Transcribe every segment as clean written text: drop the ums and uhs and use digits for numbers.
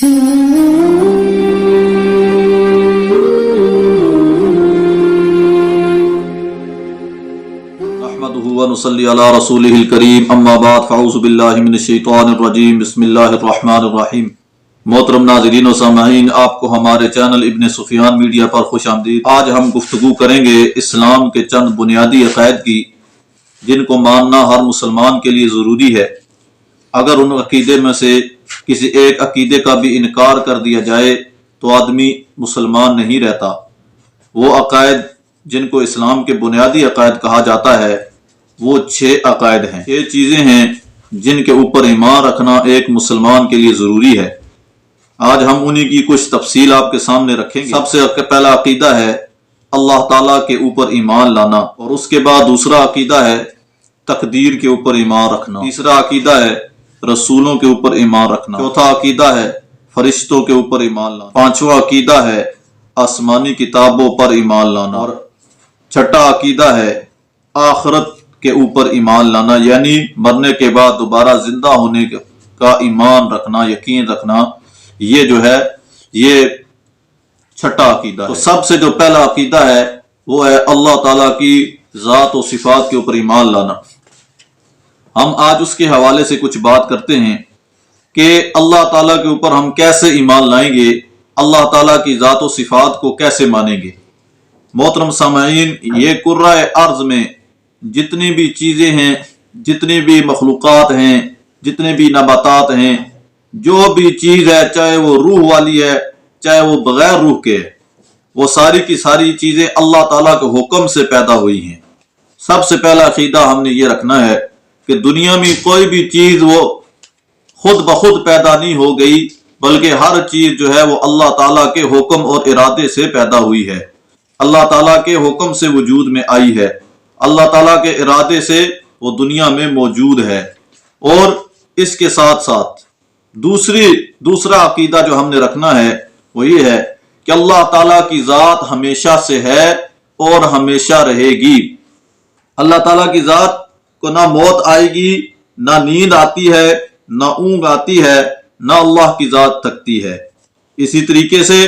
نحمده ونصلي على رسوله الكريم اما بعد فاعوذ باللہ من الشیطان الرجیم بسم اللہ الرحمن الرحیم۔ محترم ناظرین و سامعین، آپ کو ہمارے چینل ابن سفیان میڈیا پر خوش آمدید۔ آج ہم گفتگو کریں گے اسلام کے چند بنیادی عقائد کی جن کو ماننا ہر مسلمان کے لیے ضروری ہے۔ اگر ان عقیدے میں سے کسی ایک عقیدے کا بھی انکار کر دیا جائے تو آدمی مسلمان نہیں رہتا۔ وہ عقائد جن کو اسلام کے بنیادی عقائد کہا جاتا ہے وہ 6 عقائد ہیں، 6 چیزیں ہیں جن کے اوپر ایمان رکھنا ایک مسلمان کے لیے ضروری ہے۔ آج ہم انہی کی کچھ تفصیل آپ کے سامنے رکھیں گے۔ سب سے پہلا عقیدہ ہے اللہ تعالیٰ کے اوپر ایمان لانا، اور اس کے بعد دوسرا عقیدہ ہے تقدیر کے اوپر ایمان رکھنا، تیسرا عقیدہ ہے رسولوں کے اوپر ایمان رکھنا، چوتھا عقیدہ ہے فرشتوں کے اوپر ایمان لانا، پانچواں عقیدہ ہے آسمانی کتابوں پر ایمان لانا، اور چھٹا عقیدہ ہے آخرت کے اوپر ایمان لانا، یعنی مرنے کے بعد دوبارہ زندہ ہونے کا ایمان رکھنا، یقین رکھنا۔ یہ جو ہے یہ چھٹا عقیدہ ہے۔ تو سب سے جو پہلا عقیدہ ہے وہ ہے اللہ تعالیٰ کی ذات و صفات کے اوپر ایمان لانا۔ ہم آج اس کے حوالے سے کچھ بات کرتے ہیں کہ اللہ تعالیٰ کے اوپر ہم کیسے ایمان لائیں گے، اللہ تعالیٰ کی ذات و صفات کو کیسے مانیں گے۔ محترم سامعین، یہ کرۂ ارض میں جتنی بھی چیزیں ہیں، جتنی بھی مخلوقات ہیں، جتنے بھی نباتات ہیں، جو بھی چیز ہے، چاہے وہ روح والی ہے چاہے وہ بغیر روح کے ہے، وہ ساری کی ساری چیزیں اللہ تعالیٰ کے حکم سے پیدا ہوئی ہیں۔ سب سے پہلا عقیدہ ہم نے یہ رکھنا ہے کہ دنیا میں کوئی بھی چیز وہ خود بخود پیدا نہیں ہو گئی، بلکہ ہر چیز جو ہے وہ اللہ تعالیٰ کے حکم اور ارادے سے پیدا ہوئی ہے، اللہ تعالیٰ کے حکم سے وجود میں آئی ہے، اللہ تعالیٰ کے ارادے سے وہ دنیا میں موجود ہے۔ اور اس کے ساتھ ساتھ دوسرا عقیدہ جو ہم نے رکھنا ہے وہ یہ ہے کہ اللہ تعالیٰ کی ذات ہمیشہ سے ہے اور ہمیشہ رہے گی۔ اللہ تعالیٰ کی ذات کو نہ موت آئے گی، نہ نیند آتی ہے، نہ اونگ آتی ہے، نہ اللہ کی ذات تھکتی ہے۔ اسی طریقے سے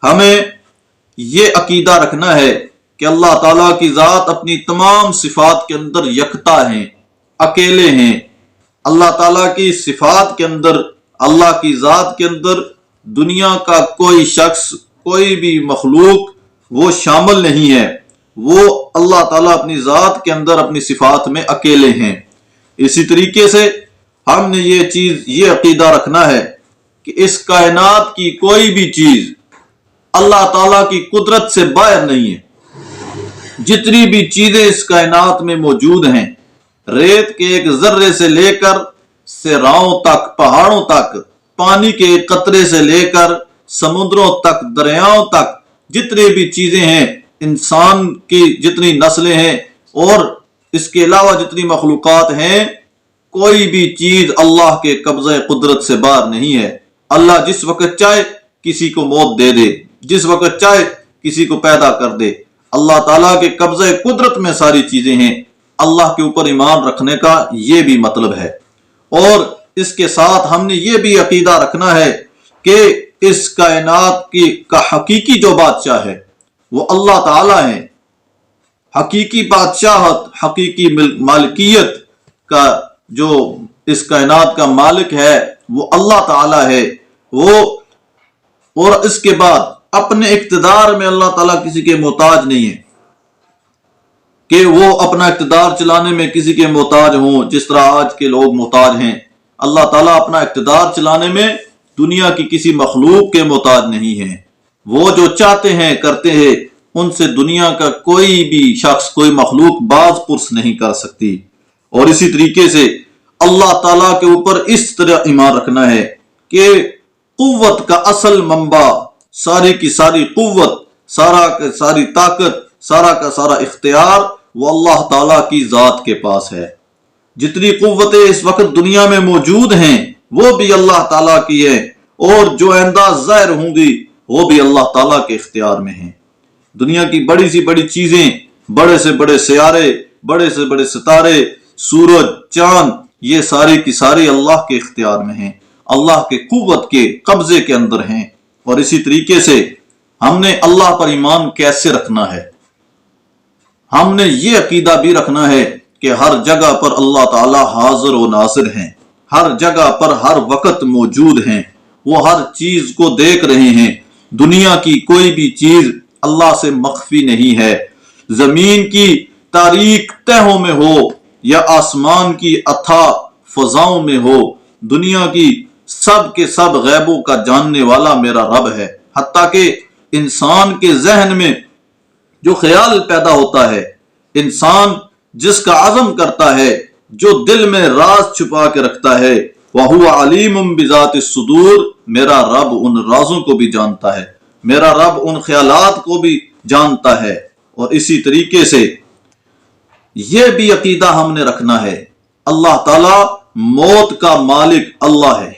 ہمیں یہ عقیدہ رکھنا ہے کہ اللہ تعالیٰ کی ذات اپنی تمام صفات کے اندر یکتا ہیں، اکیلے ہیں۔ اللہ تعالیٰ کی صفات کے اندر، اللہ کی ذات کے اندر دنیا کا کوئی شخص، کوئی بھی مخلوق وہ شامل نہیں ہے، وہ اللہ تعالیٰ اپنی ذات کے اندر اپنی صفات میں اکیلے ہیں۔ اسی طریقے سے ہم نے یہ عقیدہ رکھنا ہے کہ اس کائنات کی کوئی بھی چیز اللہ تعالیٰ کی قدرت سے باہر نہیں ہے۔ جتنی بھی چیزیں اس کائنات میں موجود ہیں، ریت کے ایک ذرے سے لے کر صحراؤں تک، پہاڑوں تک، پانی کے قطرے سے لے کر سمندروں تک، دریاؤں تک، جتنی بھی چیزیں ہیں، انسان کی جتنی نسلیں ہیں اور اس کے علاوہ جتنی مخلوقات ہیں، کوئی بھی چیز اللہ کے قبضہ قدرت سے باہر نہیں ہے۔ اللہ جس وقت چاہے کسی کو موت دے دے، جس وقت چاہے کسی کو پیدا کر دے۔ اللہ تعالیٰ کے قبضہ قدرت میں ساری چیزیں ہیں۔ اللہ کے اوپر ایمان رکھنے کا یہ بھی مطلب ہے۔ اور اس کے ساتھ ہم نے یہ بھی عقیدہ رکھنا ہے کہ اس کائنات کا حقیقی جو بادشاہ ہے وہ اللہ تعالیٰ ہے۔ حقیقی بادشاہت، حقیقی مالکیت کا جو اس کائنات کا مالک ہے وہ اللہ تعالیٰ ہے۔ اور اس کے بعد اپنے اقتدار میں اللہ تعالیٰ کسی کے محتاج نہیں ہے کہ وہ اپنا اقتدار چلانے میں کسی کے محتاج ہوں جس طرح آج کے لوگ محتاج ہیں۔ اللہ تعالیٰ اپنا اقتدار چلانے میں دنیا کی کسی مخلوق کے محتاج نہیں ہے۔ وہ جو چاہتے ہیں کرتے ہیں، ان سے دنیا کا کوئی بھی شخص، کوئی مخلوق باز پرس نہیں کر سکتی۔ اور اسی طریقے سے اللہ تعالیٰ کے اوپر اس طرح ایمان رکھنا ہے کہ قوت کا اصل منبع، ساری کی ساری قوت، ساری طاقت، سارا کا سارا اختیار وہ اللہ تعالیٰ کی ذات کے پاس ہے۔ جتنی قوتیں اس وقت دنیا میں موجود ہیں وہ بھی اللہ تعالیٰ کی ہے، اور جو آئندہ ظاہر ہوں گی وہ بھی اللہ تعالیٰ کے اختیار میں ہیں۔ دنیا کی بڑی سی بڑی چیزیں، بڑے سے بڑے سیارے، بڑے سے بڑے ستارے، سورج، چاند، یہ ساری کی ساری اللہ کے اختیار میں ہیں۔ اللہ کے قوت کے قبضے کے اندر ہیں۔ اور اسی طریقے سے ہم نے اللہ پر ایمان کیسے رکھنا ہے؟ ہم نے یہ عقیدہ بھی رکھنا ہے کہ ہر جگہ پر اللہ تعالی حاضر و ناظر ہیں، ہر جگہ پر ہر وقت موجود ہیں، وہ ہر چیز کو دیکھ رہے ہیں۔ دنیا کی کوئی بھی چیز اللہ سے مخفی نہیں ہے، زمین کی تاریک تہوں میں ہو یا آسمان کی اتھاہ فضاؤں میں ہو، دنیا کی سب کے سب غیبوں کا جاننے والا میرا رب ہے۔ حتیٰ کہ انسان کے ذہن میں جو خیال پیدا ہوتا ہے، انسان جس کا عزم کرتا ہے، جو دل میں راز چھپا کے رکھتا ہے، وَهُوَ عَلِيمٌ بِذَاتِ الصُّدُورِ، میرا رب ان رازوں کو بھی جانتا ہے، میرا رب ان خیالات کو بھی جانتا ہے۔ اور اسی طریقے سے یہ بھی عقیدہ ہم نے رکھنا ہے، اللہ تعالی موت کا مالک اللہ ہے،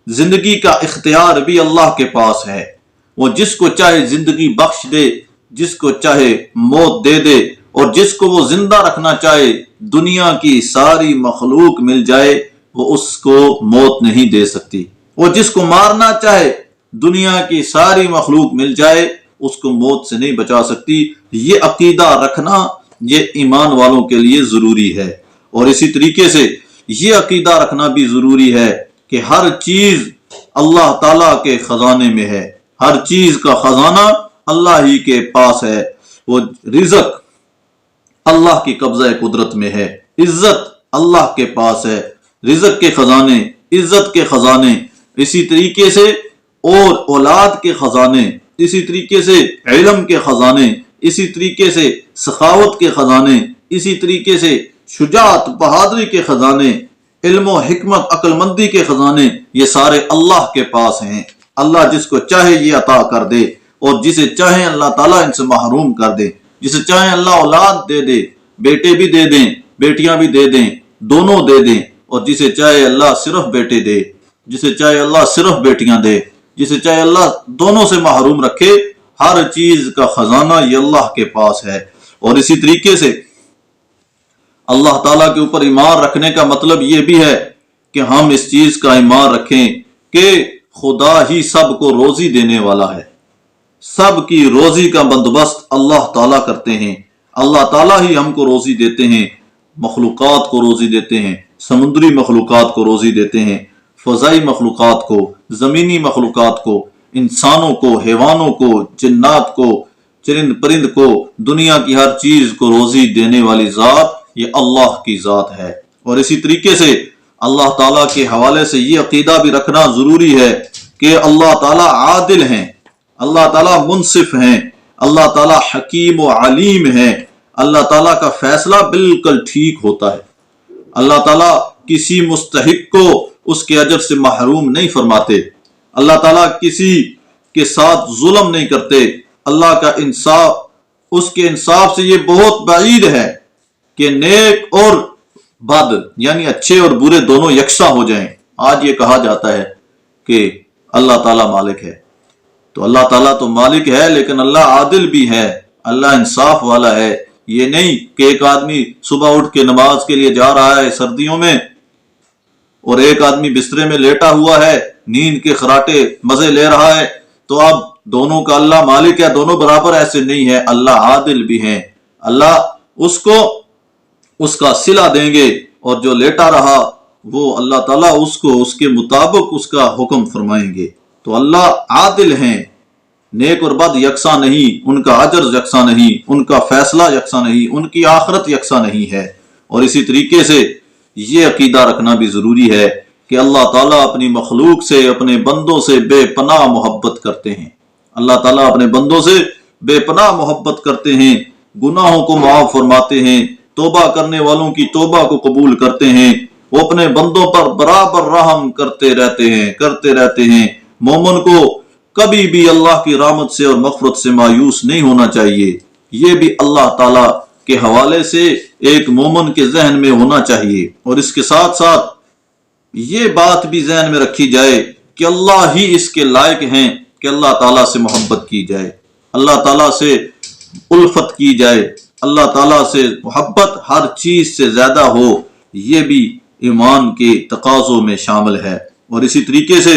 زندگی کا اختیار بھی اللہ کے پاس ہے، وہ جس کو چاہے زندگی بخش دے، جس کو چاہے موت دے دے، اور جس کو وہ زندہ رکھنا چاہے دنیا کی ساری مخلوق مل جائے وہ اس کو موت نہیں دے سکتی، وہ جس کو مارنا چاہے دنیا کی ساری مخلوق مل جائے اس کو موت سے نہیں بچا سکتی۔ یہ عقیدہ رکھنا یہ ایمان والوں کے لیے ضروری ہے۔ اور اسی طریقے سے یہ عقیدہ رکھنا بھی ضروری ہے کہ ہر چیز اللہ تعالی کے خزانے میں ہے، ہر چیز کا خزانہ اللہ ہی کے پاس ہے، وہ رزق اللہ کی قبضہ قدرت میں ہے، عزت اللہ کے پاس ہے، رزق کے خزانے، عزت کے خزانے، اسی طریقے سے اور اولاد کے خزانے، اسی طریقے سے علم کے خزانے، اسی طریقے سے سخاوت کے خزانے، اسی طریقے سے شجاعت بہادری کے خزانے، علم و حکمت عقل مندی کے خزانے، یہ سارے اللہ کے پاس ہیں۔ اللہ جس کو چاہے یہ عطا کر دے اور جسے چاہے اللہ تعالیٰ ان سے محروم کر دے، جسے چاہے اللہ اولاد دے دے، بیٹے بھی دے دیں بیٹیاں بھی دے دیں، دونوں دے دیں، اور جسے چاہے اللہ صرف بیٹے دے، جسے چاہے اللہ صرف بیٹیاں دے، جسے چاہے اللہ دونوں سے محروم رکھے، ہر چیز کا خزانہ یہ اللہ کے پاس ہے۔ اور اسی طریقے سے اللہ تعالیٰ کے اوپر ایمان رکھنے کا مطلب یہ بھی ہے کہ ہم اس چیز کا ایمان رکھیں کہ خدا ہی سب کو روزی دینے والا ہے، سب کی روزی کا بندوبست اللہ تعالیٰ کرتے ہیں، اللہ تعالیٰ ہی ہم کو روزی دیتے ہیں، مخلوقات کو روزی دیتے ہیں، سمندری مخلوقات کو روزی دیتے ہیں، فضائی مخلوقات کو، زمینی مخلوقات کو، انسانوں کو، حیوانوں کو، جنات کو، چرند پرند کو، دنیا کی ہر چیز کو روزی دینے والی ذات یہ اللہ کی ذات ہے۔ اور اسی طریقے سے اللہ تعالیٰ کے حوالے سے یہ عقیدہ بھی رکھنا ضروری ہے کہ اللہ تعالیٰ عادل ہیں، اللہ تعالیٰ منصف ہیں، اللہ تعالیٰ حکیم و علیم ہیں، اللہ تعالیٰ کا فیصلہ بالکل ٹھیک ہوتا ہے، اللہ تعالیٰ کسی مستحق کو اس کے اجر سے محروم نہیں فرماتے، اللہ تعالیٰ کسی کے ساتھ ظلم نہیں کرتے، اللہ کا انصاف، اس کے انصاف سے یہ بہت بعید ہے کہ نیک اور بد یعنی اچھے اور برے دونوں یکساں ہو جائیں۔ آج یہ کہا جاتا ہے کہ اللہ تعالیٰ مالک ہے، تو اللہ تعالیٰ تو مالک ہے لیکن اللہ عادل بھی ہے، اللہ انصاف والا ہے۔ یہ نہیں کہ ایک آدمی صبح اٹھ کے نماز کے لیے جا رہا ہے سردیوں میں اور ایک آدمی بسترے میں لیٹا ہوا ہے، نیند کے خراٹے مزے لے رہا ہے، تو اب دونوں کا اللہ مالک ہے، دونوں برابر، ایسے نہیں ہے، اللہ عادل بھی ہے، اللہ اس کو اس کا صلہ دیں گے، اور جو لیٹا رہا وہ اللہ تعالیٰ اس کو اس کے مطابق اس کا حکم فرمائیں گے۔ تو اللہ عادل ہیں، نیک اور بد یکساں نہیں، ان کا اجر یکساں نہیں، ان کا فیصلہ یکساں نہیں، ان کی آخرت یکساں نہیں ہے۔ اور اسی طریقے سے یہ عقیدہ رکھنا بھی ضروری ہے کہ اللہ تعالیٰ اپنی مخلوق سے، اپنے بندوں سے بے پناہ محبت کرتے ہیں، اللہ تعالیٰ اپنے بندوں سے بے پناہ محبت کرتے ہیں، گناہوں کو معاف فرماتے ہیں، توبہ کرنے والوں کی توبہ کو قبول کرتے ہیں، وہ اپنے بندوں پر برابر رحم کرتے رہتے ہیں۔ مومن کو کبھی بھی اللہ کی رحمت سے اور مغفرت سے مایوس نہیں ہونا چاہیے، یہ بھی اللہ تعالیٰ کے حوالے سے ایک مومن کے ذہن میں ہونا چاہیے۔ اور اس کے ساتھ ساتھ یہ بات بھی ذہن میں رکھی جائے کہ اللہ ہی اس کے لائق ہیں کہ اللہ تعالیٰ سے محبت کی جائے، اللہ تعالیٰ سے الفت کی جائے، اللہ تعالیٰ سے محبت ہر چیز سے زیادہ ہو، یہ بھی ایمان کے تقاضوں میں شامل ہے۔ اور اسی طریقے سے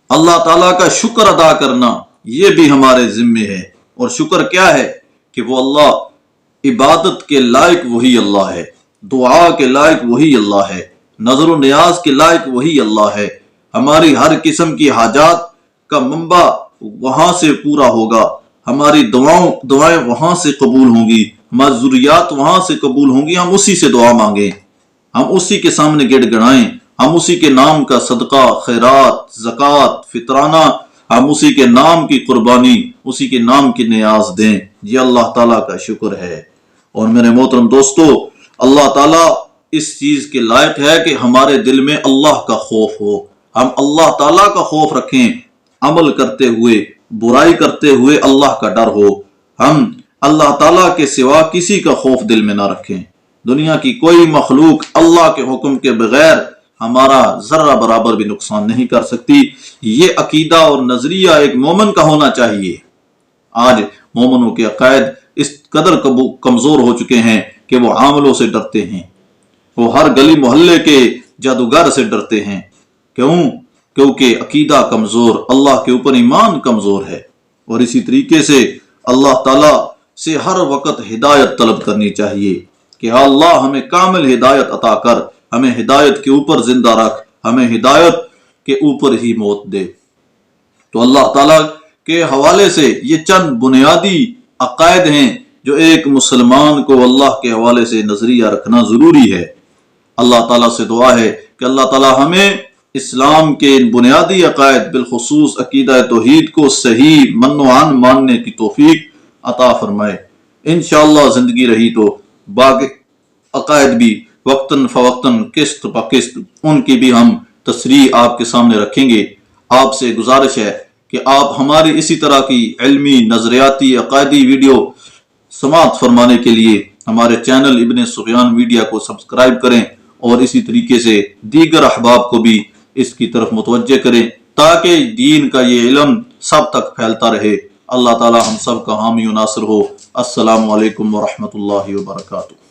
اللہ تعالیٰ کا شکر ادا کرنا یہ بھی ہمارے ذمے ہے۔ اور شکر کیا ہے کہ وہ اللہ، عبادت کے لائق وہی اللہ ہے، دعا کے لائق وہی اللہ ہے، نظر و نیاز کے لائق وہی اللہ ہے۔ ہماری ہر قسم کی حاجات کا منبع وہاں سے پورا ہوگا، ہماری دعائیں وہاں سے قبول ہوں گی، ہماری ضروریات وہاں سے قبول ہوں گی۔ ہم اسی سے دعا مانگیں، ہم اسی کے سامنے گڑ گڑائیں، ہم اسی کے نام کا صدقہ، خیرات، زکوٰۃ، فطرانہ، ہم اسی کے نام کی قربانی، اسی کے نام کی نیاز دیں۔ یہ اللہ تعالیٰ کا شکر ہے۔ اور میرے محترم دوستو، اللہ تعالیٰ اس چیز کے لائق ہے کہ ہمارے دل میں اللہ کا خوف ہو، ہم اللہ تعالیٰ کا خوف رکھیں، عمل کرتے ہوئے، برائی کرتے ہوئے اللہ کا ڈر ہو۔ ہم اللہ تعالیٰ کے سوا کسی کا خوف دل میں نہ رکھیں۔ دنیا کی کوئی مخلوق اللہ کے حکم کے بغیر ہمارا ذرہ برابر بھی نقصان نہیں کر سکتی۔ یہ عقیدہ اور نظریہ ایک مومن کا ہونا چاہیے۔ آج مومنوں کے عقائد اس قدر کمزور ہو چکے ہیں کہ وہ عاملوں سے ڈرتے ہیں، وہ ہر گلی محلے کے جادوگر سے ڈرتے ہیں۔ کیوں؟ کیونکہ عقیدہ کمزور، اللہ کے اوپر ایمان کمزور ہے۔ اور اسی طریقے سے اللہ تعالیٰ سے ہر وقت ہدایت طلب کرنی چاہیے کہ اللہ ہمیں کامل ہدایت عطا کر، ہمیں ہدایت کے اوپر زندہ رکھ، ہمیں ہدایت کے اوپر ہی موت دے۔ تو اللہ تعالیٰ کے حوالے سے یہ چند بنیادی عقائد ہیں جو ایک مسلمان کو اللہ کے حوالے سے نظریہ رکھنا ضروری ہے۔ اللہ تعالیٰ سے دعا ہے کہ اللہ تعالیٰ ہمیں اسلام کے ان بنیادی عقائد بالخصوص عقیدہ توحید کو صحیح من و عن ماننے کی توفیق عطا فرمائے۔ انشاءاللہ زندگی رہی تو باقی عقائد بھی وقتاً فوقتاً، قسط بہ قسط، ان کی بھی ہم تصریح آپ کے سامنے رکھیں گے۔ آپ سے گزارش ہے کہ آپ ہماری اسی طرح کی علمی، نظریاتی، عقائدی ویڈیو سماعت فرمانے کے لیے ہمارے چینل ابن سفیان میڈیا کو سبسکرائب کریں، اور اسی طریقے سے دیگر احباب کو بھی اس کی طرف متوجہ کریں تاکہ دین کا یہ علم سب تک پھیلتا رہے۔ اللہ تعالی ہم سب کا حامی و ناصر ہو۔ السلام علیکم ورحمۃ اللہ وبرکاتہ۔